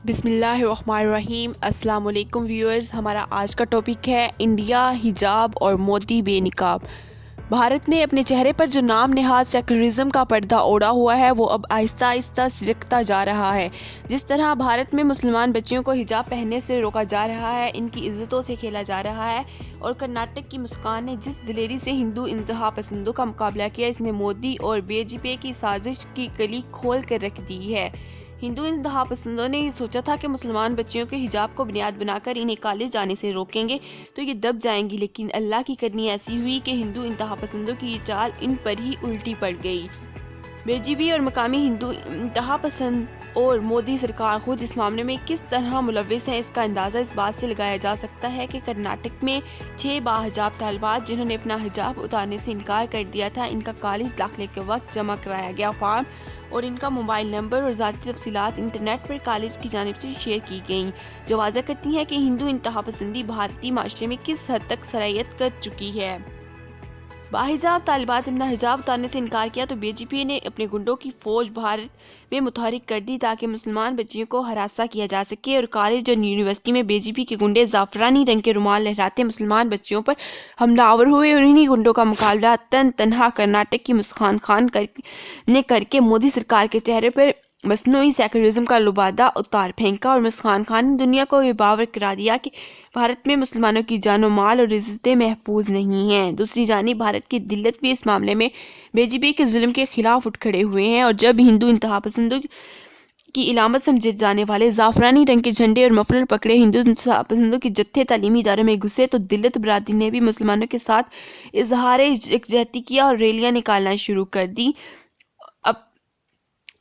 بسم اللہ الرحمن الرحیم۔ السلام علیکم ویورز، ہمارا آج کا ٹاپک ہے انڈیا، حجاب اور مودی بے نقاب۔ بھارت نے اپنے چہرے پر جو نام نہاد سیکولرزم کا پردہ اوڑھا ہوا ہے وہ اب آہستہ آہستہ سرکتا جا رہا ہے۔ جس طرح بھارت میں مسلمان بچیوں کو حجاب پہننے سے روکا جا رہا ہے، ان کی عزتوں سے کھیلا جا رہا ہے، اور کرناٹک کی مسکان نے جس دلیری سے ہندو انتہا پسندوں کا مقابلہ کیا، اس نے مودی اور بی جے پی کی سازش کی کلی کھول کر رکھ دی ہے۔ ہندو انتہا پسندوں نے یہ سوچا تھا کہ مسلمان بچیوں کے حجاب کو بنیاد بنا کر انہیں کالج جانے سے روکیں گے تو یہ دب جائیں گی، لیکن اللہ کی کرنی ایسی ہوئی کہ ہندو انتہا پسندوں کی یہ چال ان پر ہی الٹی پڑ گئی۔ بی جے پی اور مقامی ہندو انتہا پسند اور مودی سرکار خود اس معاملے میں کس طرح ملوث ہیں، اس کا اندازہ اس بات سے لگایا جا سکتا ہے کہ کرناٹک میں 6 باحجاب طالبات جنہوں نے اپنا حجاب اتارنے سے انکار کر دیا تھا، ان کا کالج داخلے کے وقت جمع کرایا گیا فارم اور ان کا موبائل نمبر اور ذاتی تفصیلات انٹرنیٹ پر کالج کی جانب سے شیئر کی گئیں، جو واضح کرتی ہیں کہ ہندو انتہا پسندی بھارتی معاشرے میں کس حد تک سرایت کر چکی ہے۔ باحجاب طالبات اپنا حجاب اتارنے سے انکار کیا تو بی جے پی نے اپنے گنڈوں کی فوج بھارت میں متحرک کر دی تاکہ مسلمان بچیوں کو ہراساں کیا جا سکے، اور کالج اور یونیورسٹی میں بی جے پی کے گنڈے زعفرانی رنگ کے رومال لہراتے مسلمان بچیوں پر حملہ آور ہوئے، اور انہی گنڈوں کا مقابلہ تنہا کرناٹک کی مسکان خان نے کر کے مودی سرکار کے چہرے پر مصنوعی سیکولرزم کا لبادہ اتار پھینکا، اور مسکان خان نے دنیا کو یہ باور کرا دیا کہ بھارت میں مسلمانوں کی جان و مال اور عزتیں محفوظ نہیں ہیں۔ دوسری جانب بھارت کی دلت بھی اس معاملے میں بی جے پی کے ظلم کے خلاف اٹھ کھڑے ہوئے ہیں، اور جب ہندو انتہا پسندوں کی علامت سمجھے جانے والے زعفرانی رنگ کے جھنڈے اور مفلر پکڑے ہندو انتہا پسندوں کے جتھے تعلیمی اداروں میں گھسے تو دلت برادری نے بھی مسلمانوں کے ساتھ اظہار یکجہتی کیا اور ریلیاں نکالنا شروع کر دی۔ اب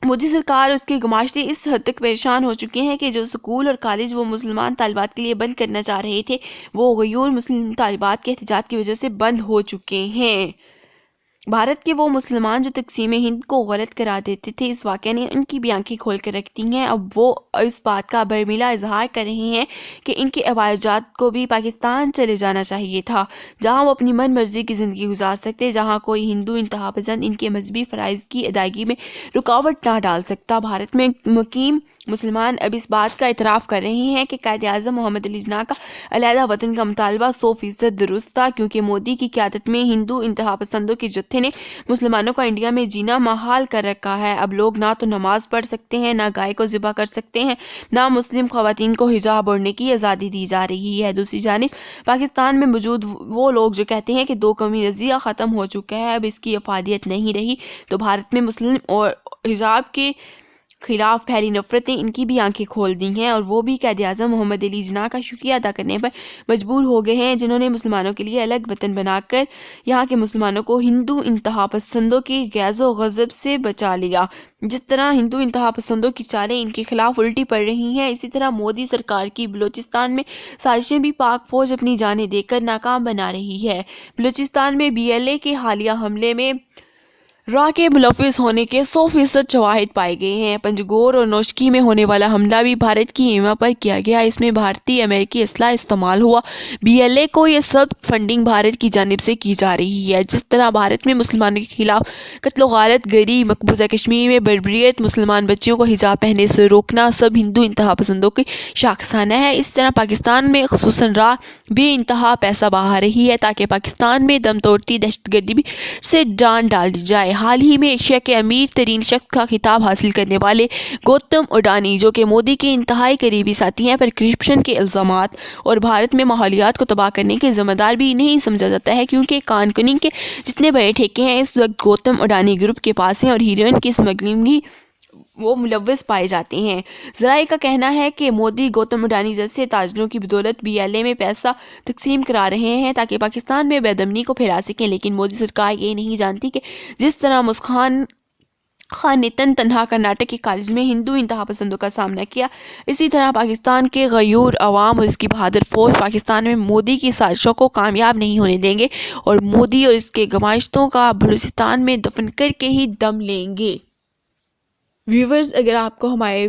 مودی سرکار اور اس کے گماشتے اس حد تک پریشان ہو چکے ہیں کہ جو سکول اور کالج وہ مسلمان طالبات کے لیے بند کرنا چاہ رہے تھے وہ غیر مسلم طالبات کے احتجاج کی وجہ سے بند ہو چکے ہیں۔ بھارت کے وہ مسلمان جو تقسیم ہند کو غلط قرار دیتے تھے، اس واقعہ نے ان کی بھی آنکھیں کھول کر رکھ دی ہیں۔ اب وہ اس بات کا برملا اظہار کر رہے ہیں کہ ان کے اباء جات کو بھی پاکستان چلے جانا چاہیے تھا، جہاں وہ اپنی من مرضی کی زندگی گزار سکتے، جہاں کوئی ہندو انتہا پسند ان کے مذہبی فرائض کی ادائیگی میں رکاوٹ نہ ڈال سکتا۔ بھارت میں مقیم مسلمان اب اس بات کا اعتراف کر رہے ہیں کہ قائد اعظم محمد علی جناح کا علیحدہ وطن کا مطالبہ 100% درست تھا، کیونکہ مودی کی قیادت میں ہندو انتہا پسندوں کے جتھے نے مسلمانوں کا انڈیا میں جینا محال کر رکھا ہے۔ اب لوگ نہ تو نماز پڑھ سکتے ہیں، نہ گائے کو ذبح کر سکتے ہیں، نہ مسلم خواتین کو حجاب اوڑھنے کی آزادی دی جا رہی ہے۔ دوسری جانب پاکستان میں موجود وہ لوگ جو کہتے ہیں کہ 2 قومی نظریہ ختم ہو چکا ہے، اب اس کی افادیت نہیں رہی، تو بھارت میں مسلم اور حجاب کے خلاف پھیلی نفرتیں ان کی بھی آنکھیں کھول دی ہیں، اور وہ بھی قائد اعظم محمد علی جناح کا شکریہ ادا کرنے پر مجبور ہو گئے ہیں، جنہوں نے مسلمانوں کے لیے الگ وطن بنا کر یہاں کے مسلمانوں کو ہندو انتہا پسندوں کے غیظ و غضب سے بچا لیا۔ جس طرح ہندو انتہا پسندوں کی چالیں ان کے خلاف الٹی پڑ رہی ہیں، اسی طرح مودی سرکار کی بلوچستان میں سازشیں بھی پاک فوج اپنی جانیں دے کر ناکام بنا رہی ہے۔ بلوچستان میں بی ایل اے کے حالیہ حملے میں را کے ملوث ہونے کے 100% شواہد پائے گئے ہیں۔ پنجگور اور نوشکی میں ہونے والا حملہ بھی بھارت کی ایما پر کیا گیا، اس میں بھارتی امریکی اسلحہ استعمال ہوا۔ بی ایل اے کو یہ سب فنڈنگ بھارت کی جانب سے کی جا رہی ہے۔ جس طرح بھارت میں مسلمانوں کے خلاف قتل و غارت گری، مقبوضہ کشمیر میں بربریت، مسلمان بچیوں کو حجاب پہننے سے روکنا سب ہندو انتہا پسندوں کی شاخسانہ ہے، اس طرح پاکستان میں خصوصاً را بے انتہا پیسہ بہا رہی ہے تاکہ پاکستان میں دم توڑتی دہشت گردی سے جان ڈال دی جائے۔ حال ہی میں ایشیا کے امیر ترین شخص کا خطاب حاصل کرنے والے گوتم اڈانی، جو کہ مودی کے انتہائی قریبی ساتھی ہیں، پر کرپشن کے الزامات اور بھارت میں ماحولیات کو تباہ کرنے کے ذمہ دار بھی نہیں سمجھا جاتا ہے، کیونکہ کان کنی کے جتنے بڑے ٹھیکے ہیں اس وقت گوتم اڈانی گروپ کے پاس ہیں، اور ہیروئن کی اسمگلنگ بھی وہ ملوث پائے جاتے ہیں۔ ذرائع کا کہنا ہے کہ مودی گوتم اڈانی جیسے تاجروں کی بدولت بی ایل اے میں پیسہ تقسیم کرا رہے ہیں تاکہ پاکستان میں بے دمنی کو پھیلا سکیں، لیکن مودی سرکار یہ نہیں جانتی کہ جس طرح مسکان خان نے تنہا کرناٹک کے کالج میں ہندو انتہا پسندوں کا سامنا کیا، اسی طرح پاکستان کے غیور عوام اور اس کی بہادر فوج پاکستان میں مودی کی سازشوں کو کامیاب نہیں ہونے دیں گے، اور مودی اور اس کے گماشتوں کا بلوچستان میں دفن کر کے ہی دم لیں گے۔ ویورز، اگر آپ کو ہمارے